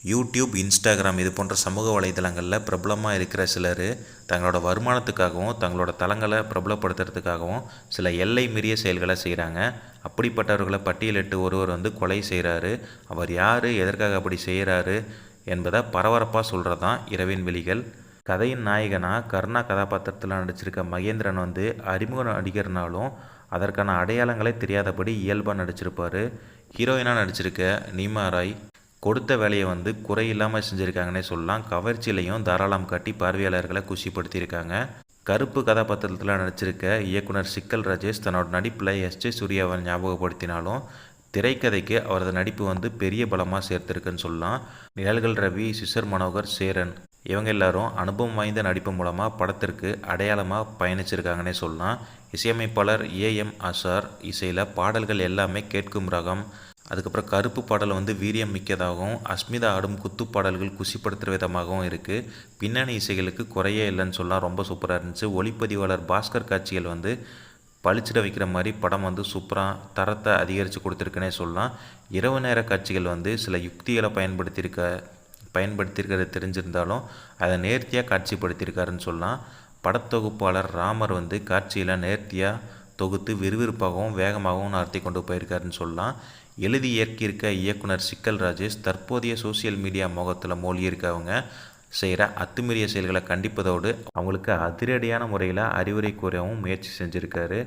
YouTube, Instagram இது போன்ற சமூக வலைதளங்களில் பிரபலமாக இருக்கிற சிலர் தங்களோட வருமானத்துக்காகவும் தங்களோட தளங்களை பிரபலப்படுத்துறதுக்காகவும் சில எல்லை மீறிய செயல்களை செய்கிறாங்க. அப்படிப்பட்டவர்களை பட்டியலிட்டு ஒருவர் கொலை செய்கிறாரு. அவர் யார், எதற்காக அப்படி செய்கிறாரு என்பதை பரபரப்பாக சொல்கிறது தான் இரவின் விழிகள். கதையின் நாயகனாக கருணா கதாபாத்திரத்தில் நடிச்சிருக்க மகேந்திரன் அறிமுக நடிகர்னாலும் அதற்கான அடையாளங்களே தெரியாதபடி இயல்பாக நடிச்சிருப்பார். ஹீரோயினாக நடிச்சிருக்க நீமா ராய் கொடுத்த வேலையை குறையில்லாமல் செஞ்சுருக்காங்கன்னே சொல்லலாம். கவர்ச்சியிலையும் தாராளம் காட்டி பார்வையாளர்களை குஷிப்படுத்தியிருக்காங்க. கருப்பு கதாபாத்திரத்தில் நடிச்சிருக்க இயக்குனர் சிக்கல் ராஜேஷ் தன்னோட நடிப்பில் எஸ்.ஜே. சூர்யாவை ஞாபகப்படுத்தினாலும் திரைக்கதைக்கு அவரது நடிப்பு பெரிய பலமாக சேர்த்துருக்குன்னு சொல்லலாம். நிழல்கள் ரவி, சிசர் மனோகர், சேரன் இவங்க எல்லாரும் அனுபவம் வாய்ந்த நடிப்பு மூலமாக படத்திற்கு அடையாளமாக பயணிச்சிருக்காங்கன்னே சொல்லலாம். இசையமைப்பாளர் ஏ.எம். அசார் இசையில் பாடல்கள் எல்லாமே கேட்கும் ரகம். அதுக்கப்புறம் கருப்பு பாடல் வீரியம் மிக்கதாகவும் அஸ்மிதா ஆடும் குத்து பாடல்கள் குஷிப்படுத்துகிற விதமாகவும் இருக்குது. பின்னணி இசைகளுக்கு குறையே இல்லைன்னு சொல்லலாம். ரொம்ப சூப்பராக இருந்துச்சு. ஒளிப்பதிவாளர் பாஸ்கர் காட்சிகள் பளிச்சிட வைக்கிற மாதிரி படம் சூப்பராக தரத்தை அதிகரித்து கொடுத்துருக்குன்னே சொல்லலாம். இரவு நேர காட்சிகள் சில யுக்திகளை பயன்படுத்தியிருக்கிறது தெரிஞ்சிருந்தாலும் அதை நேர்த்தியாக காட்சிப்படுத்தியிருக்காருன்னு சொல்லலாம். படத்தொகுப்பாளர் ராமர் காட்சியில் நேர்த்தியாக தொகுத்து விறுவிறுப்பாகவும் வேகமாகவும் நடத்தி கொண்டு போயிருக்காருன்னு சொல்லலாம். எழுதி இயக்கியிருக்க இயக்குனர் சிக்கல் ராஜேஷ் தற்போதைய சோசியல் மீடியா மோகத்தில் மூழ்கியிருக்கவங்க செய்கிற அத்துமீறிய செயல்களை கண்டிப்பதோடு அவங்களுக்கு அதிரடியான முறையில் அறிவுரை கூறவும் முயற்சி செஞ்சுருக்காரு.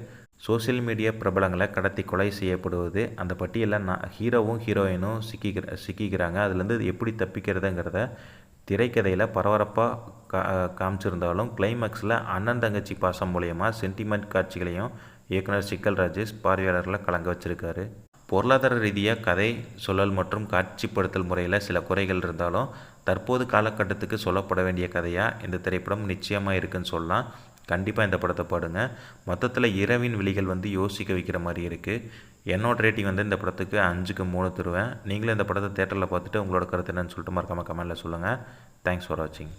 சோசியல் மீடியா பிரபலங்களை கடத்தி கொலை செய்யப்படுவது அந்த பட்டியலில் ஹீரோவும் ஹீரோயினும் சிக்கிக்கிறாங்க. அதுலேருந்து எப்படி தப்பிக்கிறதுங்கிறத திரைக்கதையில் பரபரப்பாக காமிச்சிருந்தாலும் கிளைமேக்ஸில் அண்ணன் தங்கச்சி பாசம் மூலயமா சென்டிமெண்ட் காட்சிகளையும் இயக்குனர் சிக்கல் ராஜேஷ் பார்வையாளர்களை கலங்க வச்சிருக்காரு. பொருளாதார ரீதியாக கதை சொல்லல் மற்றும் காட்சிப்படுத்தல் முறையில் சில குறைகள் இருந்தாலும் தற்போது காலகட்டத்துக்கு சொல்லப்பட வேண்டிய கதையாக இந்த திரைப்படம் நிச்சயமாக இருக்குன்னு சொல்லலாம். கண்டிப்பாக இந்த படத்தை பாடுங்க. மொத்தத்தில் இரவின் விழிகள் யோசிக்க வைக்கிற மாதிரி இருக்குது. என்னோட ரேட்டிங் இந்த படத்துக்கு 5க்கு 3 தருவேன். நீங்களும் இந்த படத்தை தேட்டரில் பார்த்துட்டு உங்களோட கருத்து என்னன்னு சொல்லிட்டு மறக்காமல் கமெண்ட்டில் சொல்லுங்கள். தேங்க்ஸ் ஃபார் வாட்சிங்.